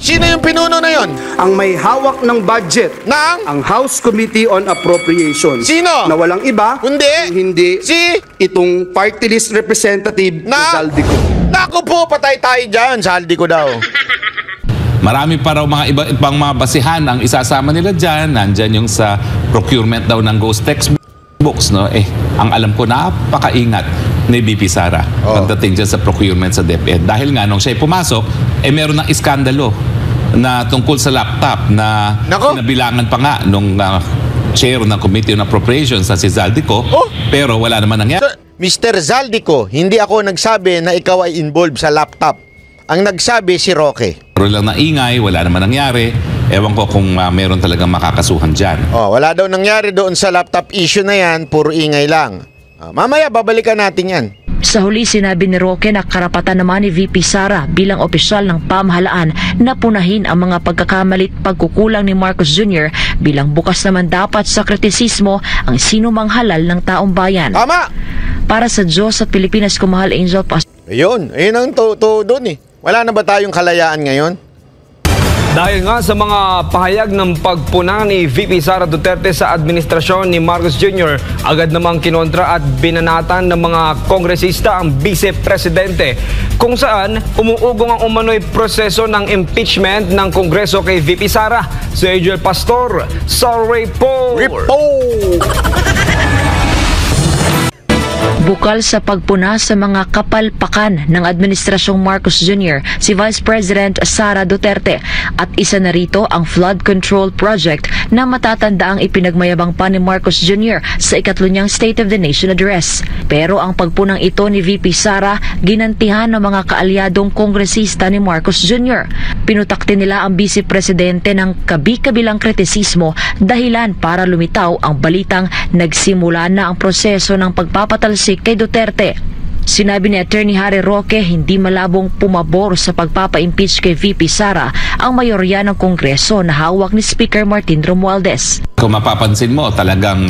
Sino yung pinuno na yon? Ang may hawak ng budget, ang House Committee on Appropriations. Sino? Na walang iba, hindi itong party list representative na Zaldico. Naku po, patay tayo dyan. Zaldico daw. Marami pa raw mga ibang mga basihan ang isasama nila dyan. Nandyan yung sa procurement daw ng ghost textbooks, no? Ang alam ko, napakaingat ni VP Sara pagdating dyan sa procurement sa DepEd. Dahil nga, nung siya'y pumasok, meron ng iskandalo na tungkol sa laptop na nabilangan pa nga nung chair ng Committee on Appropriations sa si Zaldico, pero wala naman nangyari. Mr. Zaldico, hindi ako nagsabi na ikaw ay involved sa laptop. Ang nagsabi si Roque. Pero lang na ingay, wala naman nangyari. Ewan ko kung meron talagang makakasuhan dyan. Wala daw nangyari doon sa laptop issue na yan, puro ingay lang. Mamaya, babalikan natin yan. Sa huli, sinabi ni Roque na karapatan naman ni VP Sara bilang opisyal ng pamahalaan na punahin ang mga pagkakamalit pagkukulang ni Marcos Jr. bilang bukas naman dapat sa kritisismo ang sinumang halal ng taong bayan. Tama! Para sa Diyos at Pilipinas, kumahal Angel Pastor. Ayun ang totoo doon eh. Wala na ba tayong kalayaan ngayon? Dahil nga sa mga pahayag ng pagpuna ni VP Sara Duterte sa administrasyon ni Marcos Jr., agad namang kinontra at binanatan ng mga kongresista ang vice-presidente, kung saan umuugong ang umano'y proseso ng impeachment ng Kongreso kay VP Sara. Si Angel Pastor sa report. Bukal sa pagpuna sa mga kapalpakan ng Administrasyong Marcos Jr., si Vice President Sara Duterte, at isa na rito ang flood control project na matatanda ang ipinagmayabang pa ni Marcos Jr. sa ikatlo niyang State of the Nation Address. Pero ang pagpunang ito ni VP Sara, ginantihan ng mga kaalyadong kongresista ni Marcos Jr. Pinutakti nila ang Vice Presidente ng kabi-kabilang kritisismo, dahilan para lumitaw ang balitang nagsimula na ang proseso ng pagpapatalsik kay Duterte. Sinabi ni Attorney Harry Roque, hindi malabong pumabor sa pagpapa-impeach kay VP Sara ang mayorya ng Kongreso na hawak ni Speaker Martin Romualdez. Kung mapapansin mo, talagang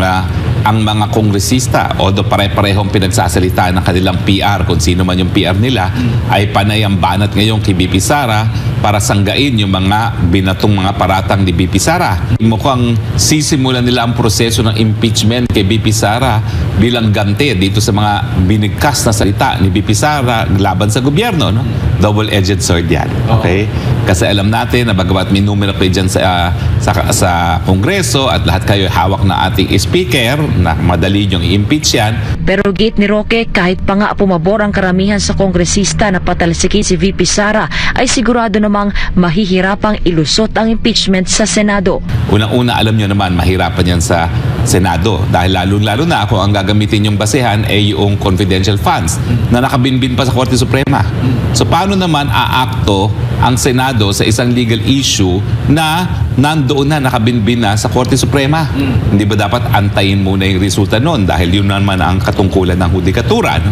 ang mga kongresista, although pare-parehong pinagsasalita ng kanilang PR, kung sino man yung PR nila, ay panay ang banat ngayon kay VP Sara para sanggain yung mga binatong mga paratang ni VP Sara. Mukhang sisimulan nila ang proseso ng impeachment kay VP Sara bilang ganti dito sa mga binigkas na salita ni VP Sara laban sa gobyerno. No? Double-edged sword yan. Okay? Kasi alam natin na bagamat may numero kayo dyan sa Kongreso at lahat kayo hawak na ating speaker, na madali yung i-impeach yan. Pero gate ni Roque, kahit pa nga pumabor ang karamihan sa kongresista na patalsikin si VP Sara, ay sigurado namang mahihirapang ilusot ang impeachment sa Senado. Unang-una, alam nyo naman, mahirapan yan sa Senado. Dahil lalong-lalo na kung ang gagamitin yung basehan ay yung confidential funds na nakabinbin pa sa Korte Suprema. So paano naman aakto ang Senado sa isang legal issue na nandoon na nakabinbin na sa Korte Suprema? Hindi ba dapat antayin muna yung resulta noon dahil yun naman ang katungkulan ng hudikatura? No?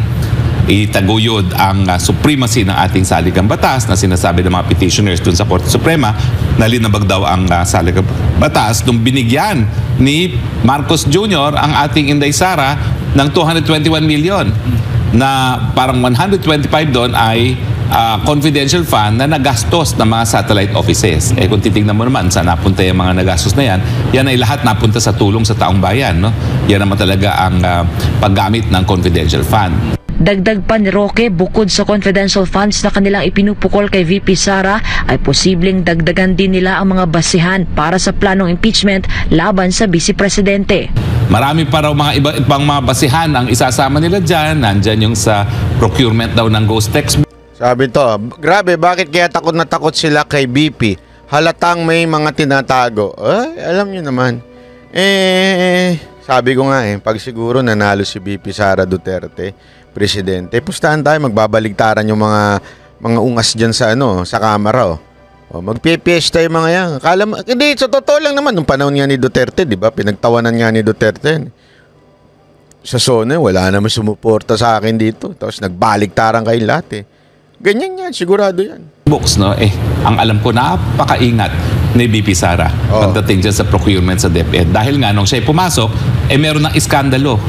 Itaguyod ang supremacy ng ating saligang batas na sinasabi ng mga petitioners dun sa Korte Suprema na linabag daw ang saligang batas nung binigyan ni Marcos Jr. ang ating Inday Sara ng 221 million na parang 125 doon ay confidential fund na nagastos ng mga satellite offices. Kung titignan mo naman saan napunta yung mga nagastos na yan, yan ay lahat napunta sa tulong sa taong bayan. No? Yan naman talaga ang paggamit ng confidential fund. Dagdag pa ni Roque, bukod sa confidential funds na kanilang ipinupukol kay VP Sara, ay posibleng dagdagan din nila ang mga basihan para sa planong impeachment laban sa Vice Presidente. Marami pa raw mga ibang mga basihan ang isasama nila dyan. Nandyan yung sa procurement daw ng ghost textbook. Sabi to, grabe, bakit kaya takot na takot sila kay BP? Halatang may mga tinatago. Ay, alam nyo naman. Sabi ko nga pag siguro nanalo si BP Sara Duterte, presidente, pustahan tayo, magbabaligtaran yung mga ungas dyan sa sa kamera. Magpipiesta yung mga yan. Hindi, sa totoo lang naman, nung panahon nga ni Duterte, di ba? Pinagtawanan nga ni Duterte. Sa SONA, wala naman sumuporta sa akin dito. Tapos nagbaligtaran kayo lahat Ganyan yan, sigurado yan. Books, no? Ang alam ko, napakaingat ni VP Sara pagdating dyan sa procurement sa DepEd. Dahil nga, nung siya'y pumasok, meron ng iskandalo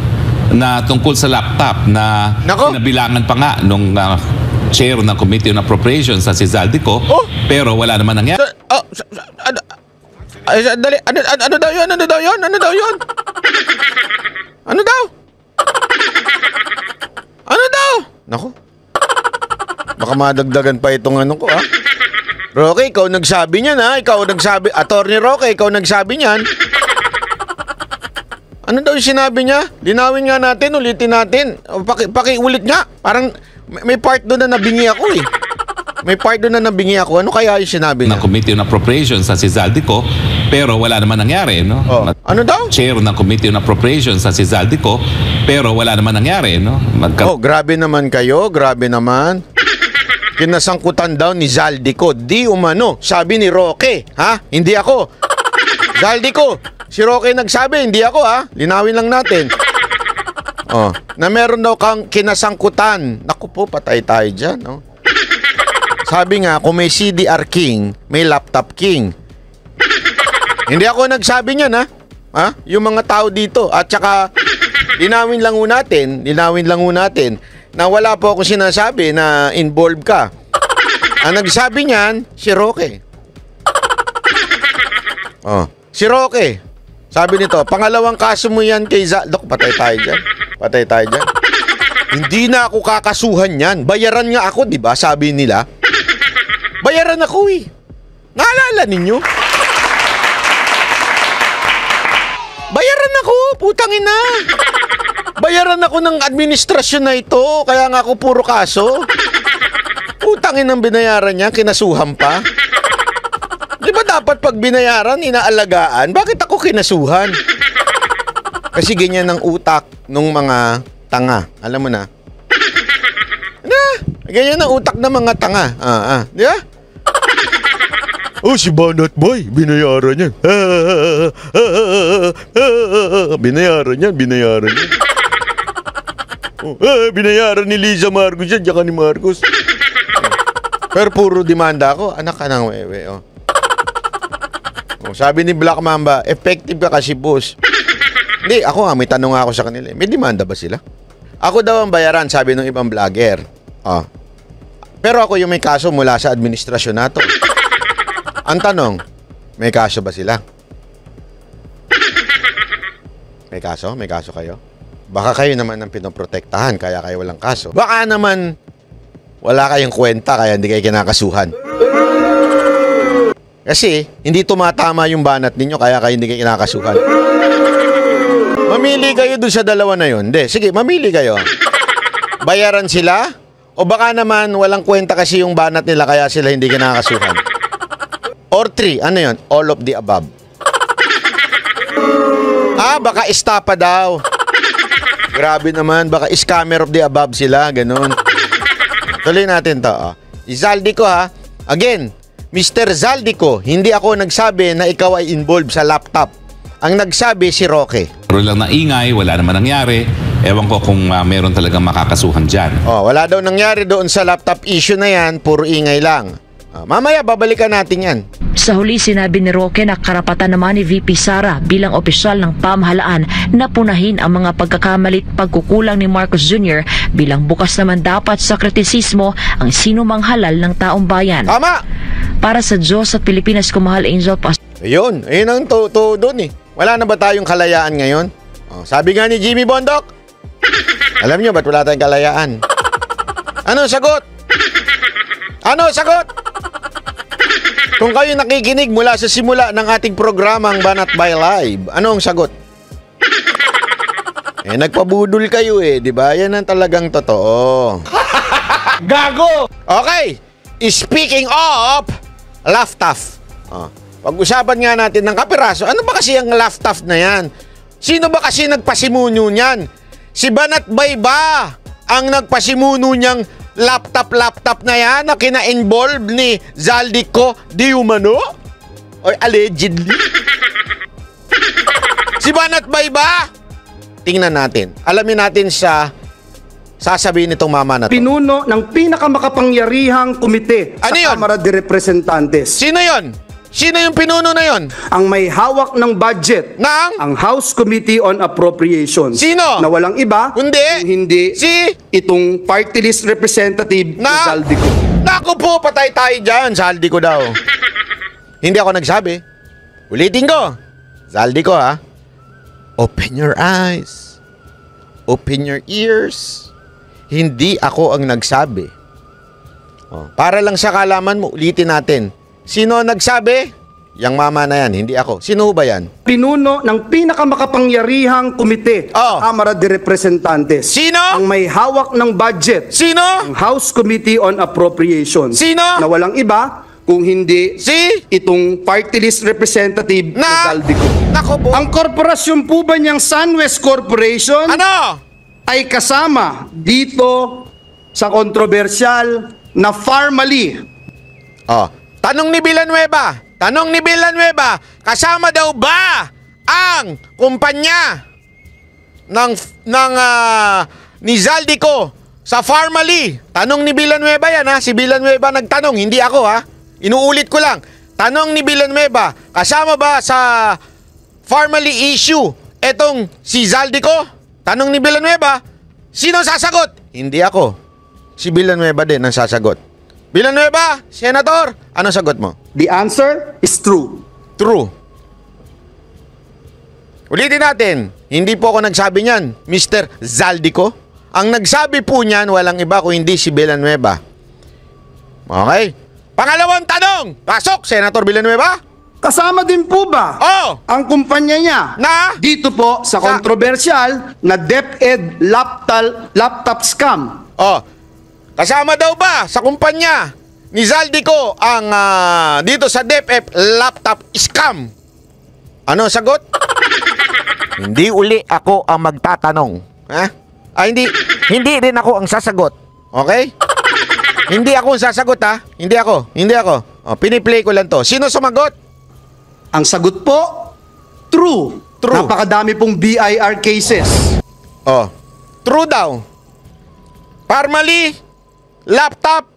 na tungkol sa laptop na nabilangan pa nga nung chair ng Committee on Appropriations sa si Zaldico, pero wala naman nangyari. Dali, ano daw yun? Ano daw yun? Ano daw yun? Ano daw? Ano daw? Naku. Baka madagdagan pa itong ano ko, Roque, ikaw nagsabi niyan, Ikaw nagsabi. Attorney Roque, ikaw nagsabi niyan. Ano daw yung sinabi niya? Linawin nga natin, ulitin natin. Paki-ulit nga. Parang may part doon na nabingi ako eh. May part doon na nabingi ako. Ano kaya yung sinabi niya? Ng Committee on Appropriations sa si Zaldico, pero wala naman nangyari, no? Ano daw? Chair ng Committee on Appropriations sa si Zaldico, pero wala naman nangyari, no? Grabe naman kayo, grabe naman. Kinasangkutan daw ni Zaldico, di umano, sabi ni Roque, Hindi ako. Zaldico, si Roque nagsabi, hindi ako, Linawin lang natin. Na meron daw kang kinasangkutan. Naku po, patay tayo dyan, no? Sabi nga, kung may CDR King, may laptop King. Hindi ako nagsabi niyan, Yung mga tao dito. At saka, linawin lang ho natin, na wala po akong sinasabi na involved ka. Ang nagsabi niyan, si Roque. Si Roque. Sabi nito, pangalawang kaso mo yan kay Zaldico. Patay tayo dyan. Hindi na ako kakasuhan yan. Bayaran nga ako, di ba? Sabi nila. Bayaran ako eh. Naalala ninyo? Bayaran ako, putang ina. Bayaran ako ng administrasyon na ito. Kaya nga ako puro kaso. Putang inang binayaran niya, kinasuhan pa. Di ba dapat pag binayaran, inaalagaan? Bakit ako kinasuhan? Kasi ganyan ang utak ng mga tanga. Alam mo na? Ganyan ang utak ng mga tanga. Di ba? Si Banat Boy, binayaran yan. Binayaran yan. Binayaran ni Liza Marcos yan, tsaka ni Marcos. Pero puro demanda ako. Anak ka ng wewe, sabi ni Black Mamba, effective ka kasi, boss. Hindi, ako nga, may tanong ako sa kanila. May demanda ba sila? Ako daw ang bayaran, sabi ng ibang vlogger. Pero ako yung may kaso mula sa administrasyon na to. Ang tanong, may kaso ba sila? May kaso? May kaso kayo? Baka kayo naman ang pinoprotektahan, kaya kayo walang kaso. Baka naman wala kayong kwenta, kaya hindi kayo kinakasuhan. Kasi hindi tumatama yung banat ninyo, kaya kayo hindi kayo kinakasuhan. Mamili kayo dun sa dalawa na yun. Hindi, sige, mamili kayo. Bayaran sila? O baka naman walang kwenta kasi yung banat nila, kaya sila hindi kinakasuhan. Or 3, ano yun? All of the above. Baka istapa daw. Grabe naman, baka scammer of the above sila, ganun. Tuloy natin to. Zaldico again, Mr. Zaldico, hindi ako nagsabi na ikaw ay involved sa laptop. Ang nagsabi si Roque. Pero lang na ingay, wala naman nangyari. Ewan ko kung meron talagang makakasuhan dyan. Wala daw nangyari doon sa laptop issue na yan, puro ingay lang. Mamaya, babalikan natin yan. Sa huli, sinabi ni Roque na karapatan naman ni VP Sara bilang opisyal ng pamahalaan na punahin ang mga pagkakamalit pagkukulang ni Marcos Jr. bilang bukas naman dapat sa kritisismo ang sinumang halal ng taong bayan. Tama! Para sa Diyos at Pilipinas, kumahal Angel Pas. Ayun ang doon eh. Wala na ba tayong kalayaan ngayon? Sabi nga ni Jimmy Bondok, alam nyo ba't wala tayong kalayaan? Ano sagot? Kung kayo nakikinig mula sa simula ng ating programang Banat by Live, ano ang sagot? Nagpabudol kayo di ba? Yan ang talagang totoo. Gago! Okay, speaking of laptop. Pag-usapan nga natin ng kapiraso, ano ba kasi ang laptop na yan? Sino ba kasi nagpasimuno niyan? Si Banat Bay ba ang nagpasimuno niyang laptop na yan na kina-involve ni Zaldico di umano? O allegedly? Si Banat Bay ba? Tingnan natin. Alamin natin sa sasabihin nitong mama na to. Pinuno ng pinakamakapangyarihang komite sa Ano yun? Kamara de Representantes. Sino yon? Sino yung pinuno na yon? Ang may hawak ng budget Ng? ang House Committee on Appropriations. Sino? Na walang iba Kundi? kung hindi Si? itong party list representative Na? na Zaldico. Naku po, patay tayo dyan. Zaldi ko daw. Hindi ako nagsabi. Ulitin ko. Zaldi ko, ha? Open your eyes. Open your ears. Hindi ako ang nagsabi. Oh, para lang sa kalaman mo, ulitin natin. Sino ang nagsabi? Yang mama na yan, hindi ako. Sino ba yan? Pinuno ng pinakamakapangyarihang komite, Oh. Kamara de Representantes. Sino? Ang may hawak ng budget, Sino? ang House Committee on Appropriations. Sino? Na walang iba kung hindi Si? itong party list representative na Na? Zaldico. Nako po. Ang korporasyon po ba niyang SunWest Corporation Ano? ay kasama dito sa kontrobersyal na Farmally. Oh, tanong ni Villanueva. Tanong ni Villanueva, kasama daw ba ang kumpanya ni Zaldico sa Farmally? Tanong ni Villanueva yan, ha. Si Villanueva nagtanong, hindi ako, ha. Inuulit ko lang. Tanong ni Villanueva, kasama ba sa Farmally issue etong si Zaldico? Tanong ni Villanueva, sino sasagot? Hindi ako. Si Villanueva din ang sasagot. Villanueva, Senator, ano sagot mo? The answer is true. True. Ulitin natin, hindi po ako nagsabi niyan, Mr. Zaldico. Ang nagsabi po niyan, walang iba kung hindi si Villanueva. Okay? Pangalawang tanong, pasok, Senator Villanueva. Kasama din po ba Oh, ang kumpanya niya Na? dito po sa kontrobersyal na DepEd laptop scam? oh, kasama daw ba sa kumpanya ni Zaldico ang dito sa DepEd laptop scam? Ano sagot? Hindi uli ako ang magtatanong. Ha? Hindi din ako ang sasagot. Okay? Hindi ako ang sasagot, ha? Hindi ako. Oh, piniplay ko lang to. Sino sumagot? Ang sagot po, true. True. Napakadami pong BIR cases. Oh, true daw. Farmally, laptop.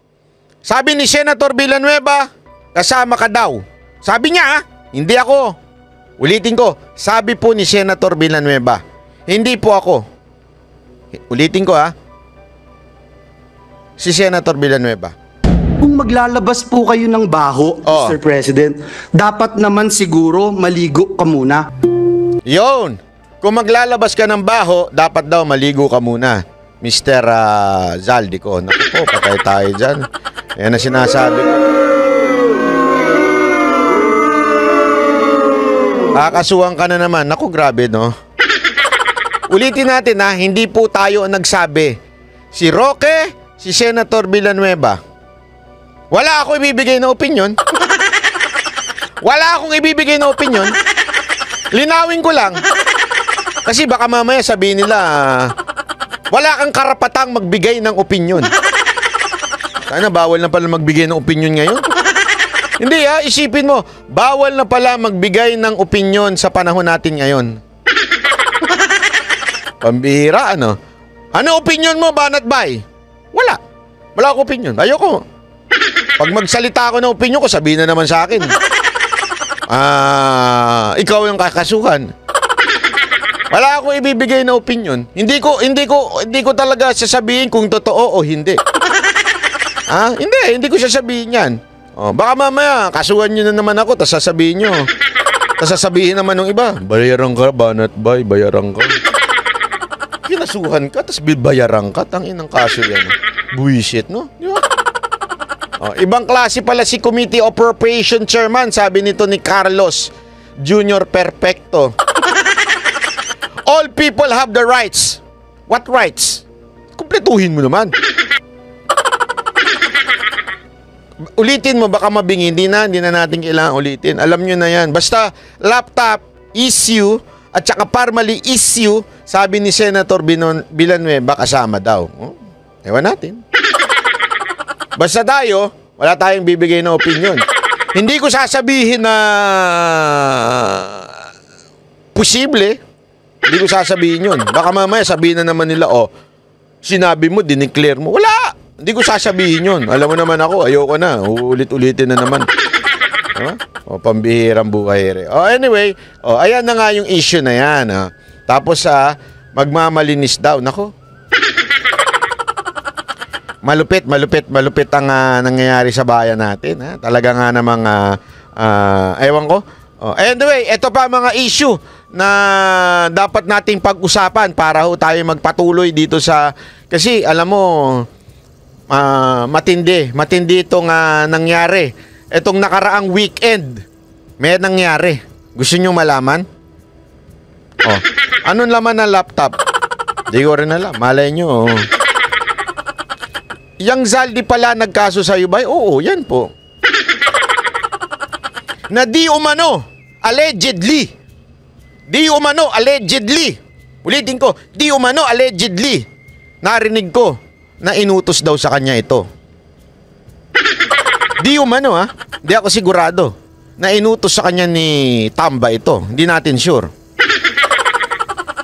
Sabi ni Senator Villanueva, kasama ka daw. Sabi niya, hindi ako. Ulitin ko, sabi po ni Senator Villanueva, hindi po ako. Ulitin ko, ha. Si Senator Villanueva. Kung maglalabas po kayo ng baho, Oh. Mr. President, dapat naman siguro maligo ka muna. Yon. Kung maglalabas ka ng baho, dapat daw maligo ka muna. Mr. Zaldico. Naku po, patay tayo dyan. Yan ang sinasabi ko. Kakasuhan ka na naman. Naku, grabe, no? Ulitin natin, ha. Hindi po tayo ang nagsabi. Si Roque, si Senator Villanueva. Wala ako ibibigay na opinion. Wala akong ibibigay na opinion. Linawin ko lang. Kasi baka mamaya sabihin nila, wala kang karapatang magbigay ng opinion. Sana bawal na pala magbigay ng opinion ngayon. Hindi, ha, isipin mo, bawal na pala magbigay ng opinion sa panahon natin ngayon. Pambihira, ano? Ano opinion mo, Banat Bay? Wala. Wala akong opinion. Ayoko. Pag magsalita ako ng opinion ko, sabihin na naman sa akin. Ikaw yung kakasuhan. Wala akong ibibigay na opinion. Hindi ko talaga sasabihin kung totoo o hindi. Hindi ko sasabihin yan. Oh, baka mamaya, kasuhan nyo na naman ako, tapos sasabihin nyo. Tapos sasabihin naman ng iba, bayaran ka, Banat Bay, bayaran ka. Kinasuhan ka, tapos bayaran ka, tangin ng kaso yan. Buisit, no? Di ba? Oh, ibang klase pala si Committee Appropriation Chairman, sabi nito ni Carlos Junior Perfecto. All people have the rights. What rights? Kumpletuhin mo naman. Ulitin mo, baka mabingi. Hindi na natin kailangan ulitin. Alam nyo na yan. Basta laptop issue at saka Farmally issue, sabi ni Senator Villanueva, kasama daw. Oh, ewan natin. Basta tayo, wala tayong bibigay na opinion. Hindi ko sasabihin na posible. Hindi ko sasabihin yun. Baka mamaya sabihin na naman nila, oh, sinabi mo, dineclare mo. Wala! Hindi ko sasabihin yun. Alam mo naman ako, ayoko na. Ulit-ulitin na naman. Diba? O, pambihirang buhay. O, anyway, ayan na nga yung issue na yan. Tapos, magmamalinis daw. Nako. Malupit ang nangyayari sa bayan natin. Talaga nga namang, ewan ko. Anyway, ito pa mga issue na dapat nating pag-usapan para ho tayo magpatuloy dito sa... Kasi, alam mo, matindi itong nangyari. Itong nakaraang weekend, may nangyari. Gusto nyo malaman? Anong laman ng laptop? Di ko rin alam. Malay nyo. Yang Zaldi pala nagkaso sa Ubay? Oo, yan po. Na di umano, allegedly. Ulitin ko, di umano, allegedly. Narinig ko na inutos daw sa kanya ito. Di umano Di ako sigurado na inutos sa kanya ni Tamba ito. Hindi natin sure.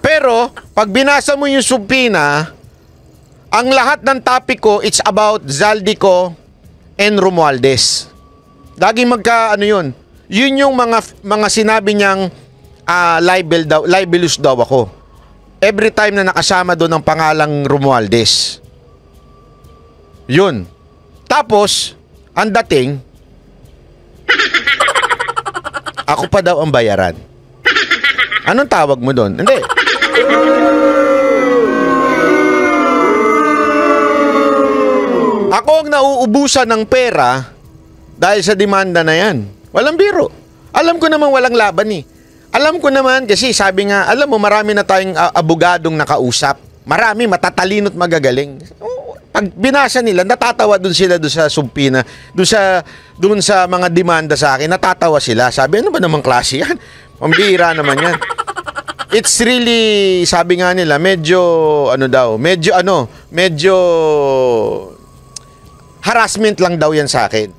Pero, pag binasa mo yung subpina, ang lahat ng topic ko, it's about Zaldico and Romualdez. Laging yun. Yun yung mga sinabi niyang libelous daw ako. Every time na nakasama doon ang pangalang Romualdez. Yun. Tapos, ang dating, ako pa daw ang bayaran. Anong tawag mo doon? Hindi. Ako ang nauubusan ng pera dahil sa demanda na yan. Walang biro. Alam ko naman walang laban eh. Alam ko naman kasi sabi nga, alam mo marami na tayong abogadong nakausap. Marami, matatalino't magagaling. Pag binasa nila, natatawa dun sila dun sa subpina, dun sa mga demanda sa akin, natatawa sila. Sabi, ano ba namang klase yan? Pambihira naman yan. It's really, sabi nga nila, medyo harassment lang daw yan sa akin.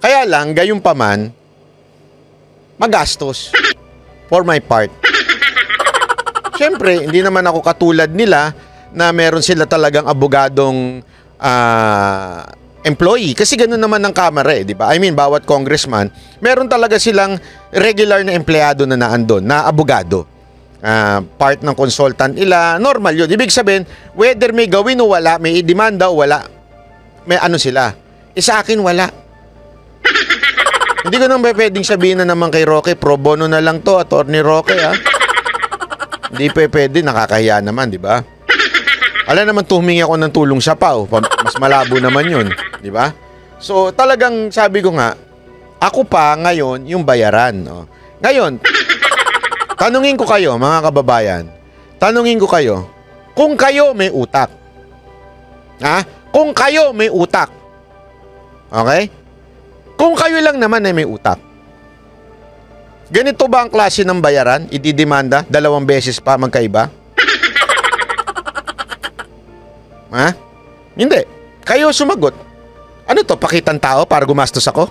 Kaya lang, gayon pa man, magastos for my part. Siyempre, hindi naman ako katulad nila na meron sila talagang abogadong employee. Kasi ganoon naman ng Kamara di ba? I mean, bawat congressman, meron talaga silang regular na empleyado na naandun, na abogado. Part ng consultant nila, normal yun. Ibig sabihin, whether may gawin o wala, may idemanda o wala, may sila. Sa akin, wala. Hindi ko nang pwedeng sabihin na naman kay Roque, pro bono na lang to, Attorney Roque, Hindi pwede, nakakahiya naman, di ba? Alam naman, tumingi ako ng tulong sa PAO. Mas malabo naman yun, di ba? So, talagang sabi ko nga, ako pa ngayon yung bayaran. No? Ngayon, tanungin ko kayo, mga kababayan, kung kayo may utak. Kung kayo may utak. Okay? Kung kayo lang naman ay may utak. Ganito ba ang klase ng bayaran? Ididemanda? 2 beses pa magkaiba? Hindi. Kayo sumagot. Ano to? Pakitang tao para gumastos ako?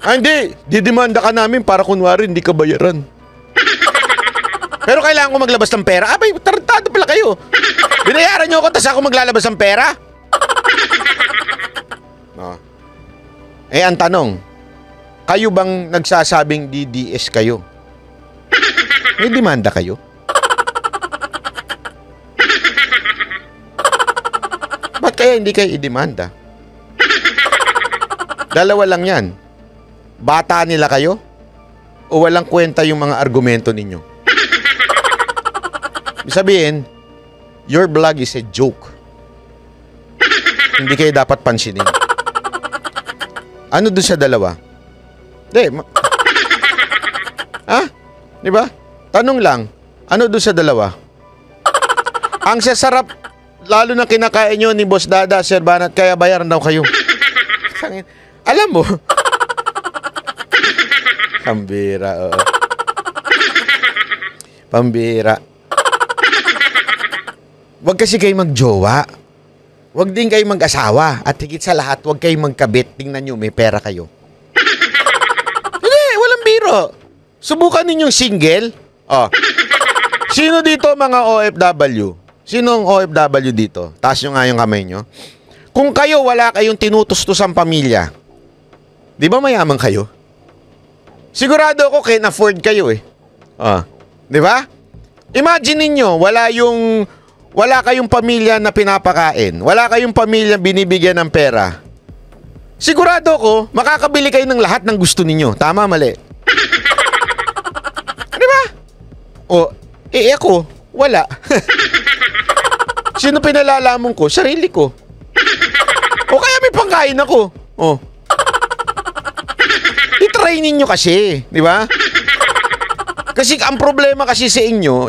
Hindi. Didemanda ka namin para kunwari hindi ka bayaran. Pero kailangan ko maglabas ng pera. Abay, tarantado pala kayo. Binayaran nyo ako, tas ako maglalabas ng pera? No. Ang tanong, kayo bang nagsasabing DDS kayo? May demanda kayo? Ba't kaya hindi kayo idemanda? 2 lang yan. Bata nila kayo? O walang kwenta yung mga argumento ninyo? Ibig sabihin, your vlog is a joke. Hindi kayo dapat pansinin. Ano doon sa 2? Di ba? Tanong lang, ano doon sa 2? Ang sasarap, lalo na kinakain nyo ni Boss Dada, Sir Banat, kaya bayaran daw kayo. Alam mo, pambira, pambira. Huwag kasi kayo magjowa. Huwag din kayo mag-asawa. At higit sa lahat, huwag kayo magkabit. Tingnan nyo, may pera kayo. Hindi, walang biro. Subukan ninyong single. Sino dito mga OFW? Sinong OFW dito? Taas nyo nga yung kamay nyo. Kung kayo wala kayong tinutustos ang pamilya, Di ba mayaman kayo? Sigurado ako can afford kayo eh. Di ba? Imagine ninyo, wala kayong pamilya na pinapakain. Wala kayong pamilya binibigyan ng pera. Sigurado ako, makakabili kayo ng lahat ng gusto ninyo. Tama, mali? Di ba? Ako, wala. Sino pinalalamon ko? Sarili ko. O kaya may pangkain ako. I-try ninyo kasi, di ba? Kasi ang problema kasi sa inyo,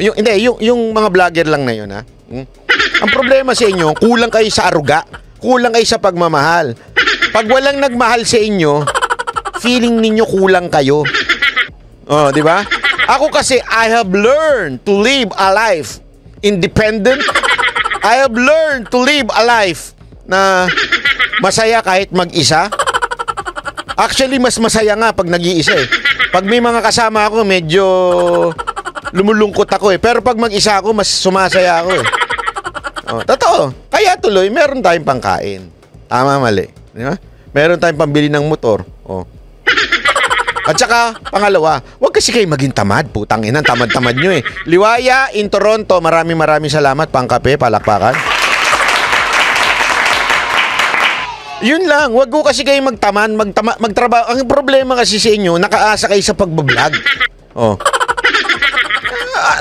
yung mga vlogger lang na yun, ha? Ang problema sa inyo, kulang kayo sa aruga, kulang kayo sa pagmamahal. Pag walang nagmahal sa inyo, feeling ninyo kulang kayo. Di ba? Ako kasi, I have learned to live a life independent. I have learned to live a life na masaya kahit mag-isa. Actually, mas masaya nga pag nag-iisa eh. Pag may mga kasama ako, medyo lumulungkot ako eh. Pero pag mag-isa ako, mas sumasaya ako eh. Totoo. Kaya tuloy, meron tayong pangkain. Tama, mali. Di ba? Meron tayong pambili ng motor. At saka, pangalawa, huwag kasi kayo maging tamad. Putang ina, tamad-tamad nyo eh. Liwaya in Toronto, maraming salamat. Pangkape, palakpakan. Yun lang, wag ko kasi kayo magtrabaho. Ang problema kasi sa inyo, nakaasa kayo sa pagbablog.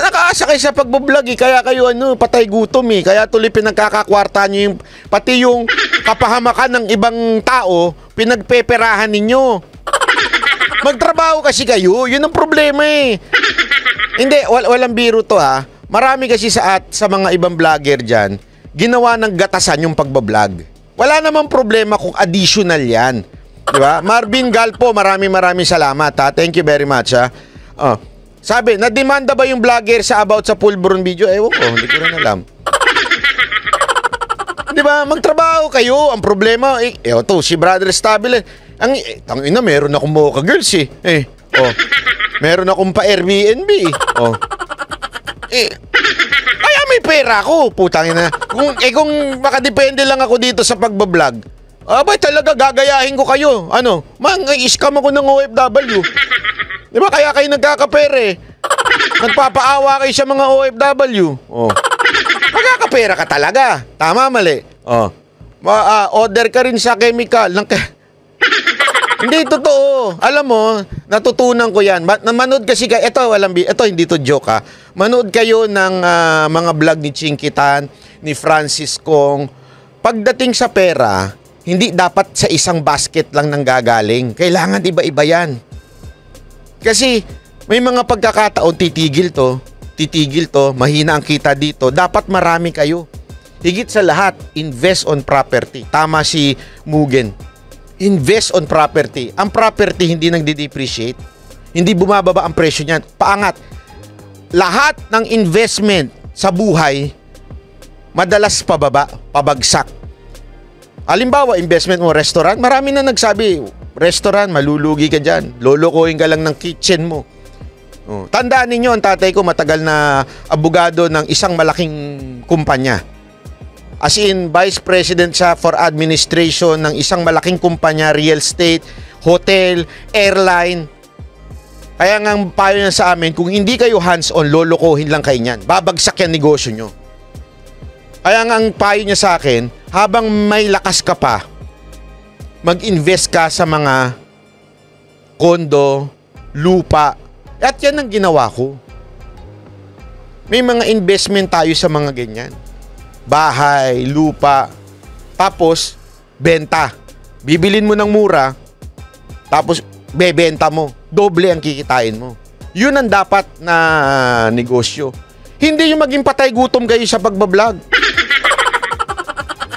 Nakaasa kayo sa pagbablog eh, kaya kayo patay gutom eh. Kaya tuloy pinagkakakwarta nyo yung, pati yung kapahamakan ng ibang tao, pinagpeperahan ninyo. Magtrabaho kasi kayo, yun ang problema eh. Hindi, walang biro to ha. Marami kasi sa mga ibang vlogger dyan, ginawa ng gatasan yung pagbablog. Wala namang problema kung additional yan. Di ba? Marvin Galpo, maraming salamat ha. Thank you very much ha. Sabi, nademanda ba yung vlogger sa about sa Pulburon video? Ewan ko, hindi ko rin alam. Di ba? Magtrabaho kayo. Ang problema, ito, si Brother Stabile. Tangina, meron akong Mocha Girls eh. Meron akong pa Airbnb kaya may pera ako, putang ina. Kung makadepende lang ako dito sa pagbablog, abay talaga gagayahin ko kayo. Mang-scam ako ng OFW. Di ba kaya kayo nagkakapera eh? Nagpapaawa kayo sa mga OFW. Magkakapera ka talaga. Tama, mali. Order ka rin sa chemical. Hindi totoo. Alam mo, natutunan ko yan. Manood kasi kayo. Ito hindi to joke ha. Manood kayo ng mga vlog ni Chinkitan, ni Francis Kong. Pagdating sa pera, hindi dapat sa isang basket lang nanggagaling. Kailangan iba-iba yan. Kasi may mga pagkakataon titigil to, mahina ang kita dito. Dapat marami kayo. Higit sa lahat, invest on property. Tama si Mugen. Invest on property. Ang property hindi nagde-depreciate. Hindi bumababa ang presyo niyan. Paangat. Lahat ng investment sa buhay, madalas pabagsak. Halimbawa, investment mo restaurant, marami na nagsabi, restaurant, malulugi ka dyan. Lolokohin ka lang ng kitchen mo. Tandaan ninyo, ang tatay ko matagal na abogado ng isang malaking kumpanya. As in, Vice President siya for administration ng isang malaking kumpanya, real estate, hotel, airline. Kaya nga ang payo niya sa amin, kung hindi kayo hands-on, lolokohin lang kayo niyan. Babagsak yan negosyo nyo. Kaya nga ang payo niya sa akin, habang may lakas ka pa, mag-invest ka sa mga kondo, lupa. At yan ang ginawa ko. May mga investment tayo sa mga ganyan. Bahay, lupa, tapos benta. Bibilin mo ng mura, tapos bebenta mo. Doble ang kikitain mo. Yun ang dapat na negosyo. Hindi yung maging patay gutom kayo sa pagbablog.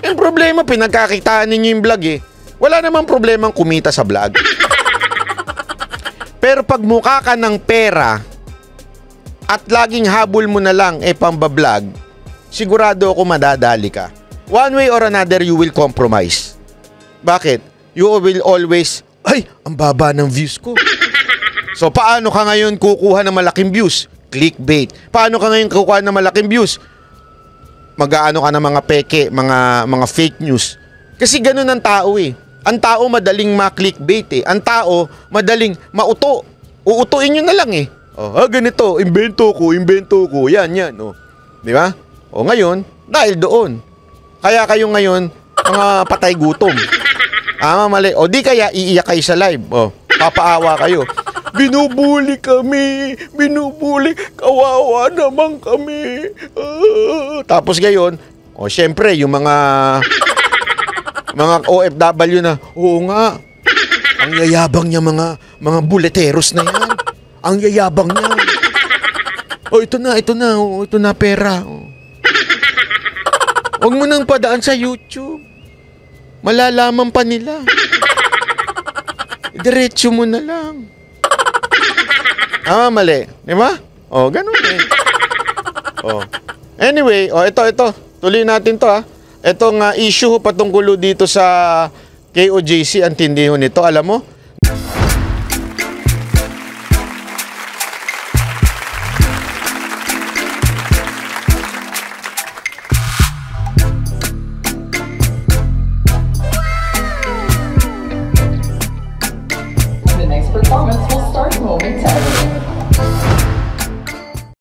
Ang problema, pinagkakitaan ninyo yung vlog eh. Wala namang problemang kumita sa vlog. Pero pag mukha ka ng pera at laging habol mo na lang pambablog, sigurado ako madadali ka. One way or another, you will compromise. Bakit? You will always, ang baba ng views ko. So, paano ka ngayon kukuha ng malaking views? Clickbait. Paano ka ngayon kukuha ng malaking views? Mag-aano ka ng mga peke, mga fake news. Kasi ganun ang tao eh. Ang tao madaling ma-clickbait eh. Ang tao madaling mauto. Uutuin nyo na lang eh. Ganito, invento ko. Yan. Oh. Di ba? O ngayon, dahil doon. Kaya kayo ngayon, mga patay gutom. Mali. O di kaya iiyak kayo sa live. O, papaawa kayo. Binubuli kami. Kawawa naman kami. Tapos ngayon, syempre, yung mga OFW na, oo nga, ang yayabang niya mga buleteros na yan. Ang yayabang niya. Ito na pera. Huwag mo nang padaan sa YouTube. Malalaman pa nila. Diretso mo na lang. Mali. Di ba? Ganun eh. Anyway, ito. Tuloy natin to Itong issue patungkol dito sa KOJC, ang tindi nito, alam mo? The next performance will start momentarily.